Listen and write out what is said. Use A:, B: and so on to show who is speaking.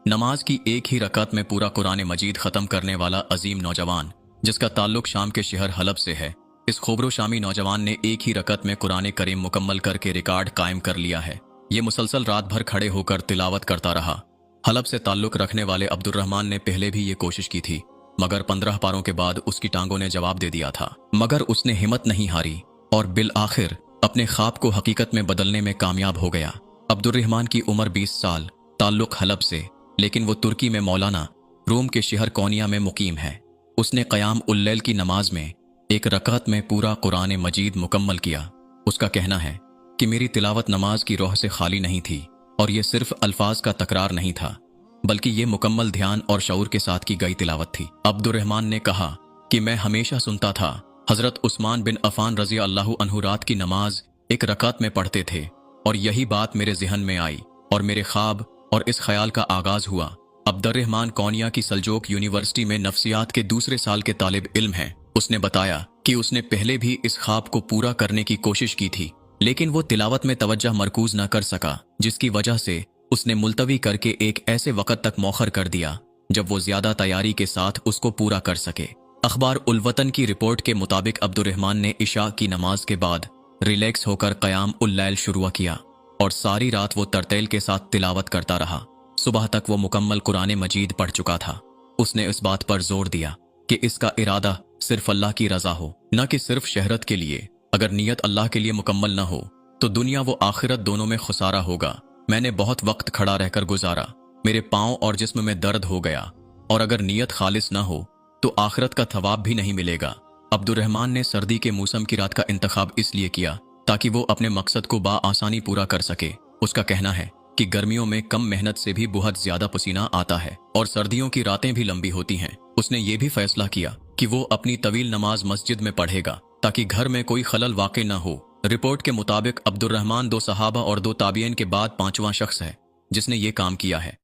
A: नमाज की एक ही रकात में पूरा कुरान मजीद ख़त्म करने वाला अजीम नौजवान, जिसका ताल्लुक शाम के शहर हलब से है। इस खोबरो शामी नौजवान ने एक ही रकत में कुरान करीम मुकम्मल करके रिकॉर्ड कायम कर लिया है। ये मुसलसल रात भर खड़े होकर तिलावत करता रहा। हलब से ताल्लुक रखने वाले अब्दुर्रहमान ने पहले भी ये कोशिश की थी, मगर 15 पारों के बाद उसकी टांगों ने जवाब दे दिया था। मगर उसने हिम्मत नहीं हारी और बिल आखिर अपने ख्वाब को हकीकत में बदलने में कामयाब हो गया। अब्दुर्रहमान की उम्र 20 साल, ताल्लुक हलब से, लेकिन वो तुर्की में मौलाना रोम के शहर कोनिया में मुकीम है। उसने क़याम उल-लैल की नमाज में एक रकात में पूरा कुरान मजीद मुकम्मल किया। उसका कहना है कि मेरी तिलावत नमाज की रूह से खाली नहीं थी, और ये सिर्फ अल्फाज का तकरार नहीं था, बल्कि ये मुकम्मल ध्यान और शऊर के साथ की गई तिलावत थी। अब्दुर्रहमान ने कहा कि मैं हमेशा सुनता था हज़रत उस्मान बिन अफ़ान रज़ी अल्लाहु अन्हु रात की नमाज एक रकात में पढ़ते थे, और यही बात मेरे ज़हन में आई और मेरे ख्वाब और इस ख्याल का आगाज हुआ। अब्दुर्रहमान कोनिया की सल्जोक यूनिवर्सिटी में नफ्सियात के दूसरे साल के तालिब इल्म हैं। उसने बताया कि उसने पहले भी इस ख्वाब को पूरा करने की कोशिश की थी, लेकिन वो तिलावत में तवज्जो मरकूज न कर सका, जिसकी वजह से उसने मुलतवी करके एक ऐसे वक़्त तक मौखर कर दिया जब वो ज्यादा तैयारी के साथ उसको पूरा कर सके। अखबार उल वतन की रिपोर्ट के मुताबिक अब्दुर्रहमान ने इशा की नमाज के बाद रिलैक्स होकर क़याम उल-लैल शुरू किया और सारी रात वो तरतेल के साथ तिलावत करता रहा। सुबह तक वो मुकम्मल कुरान मजीद पढ़ चुका था। उसने इस बात पर जोर दिया कि इसका इरादा सिर्फ अल्लाह की रजा हो, न कि सिर्फ शहरत के लिए। अगर नीयत अल्लाह के लिए मुकम्मल न हो तो दुनिया वो आखिरत दोनों में खुसारा होगा। मैंने बहुत वक्त खड़ा रहकर गुजारा, मेरे पाँव और जिस्म में दर्द हो गया, और अगर नीयत खालिस न हो तो आखिरत का थवाब भी नहीं मिलेगा। अब्दुर्रहमान ने सर्दी के मौसम की रात का इंतखाब इसलिए किया ताकि वो अपने मकसद को आसानी पूरा कर सके। उसका कहना है कि गर्मियों में कम मेहनत से भी बहुत ज्यादा पसीना आता है और सर्दियों की रातें भी लंबी होती हैं। उसने ये भी फैसला किया कि वो अपनी तवील नमाज मस्जिद में पढ़ेगा ताकि घर में कोई खलल वाक़ई न हो। रिपोर्ट के मुताबिक अब्दुर्रहमान 2 सहाबा और 2 ताबिईन के बाद 5वां शख्स है जिसने ये काम किया है।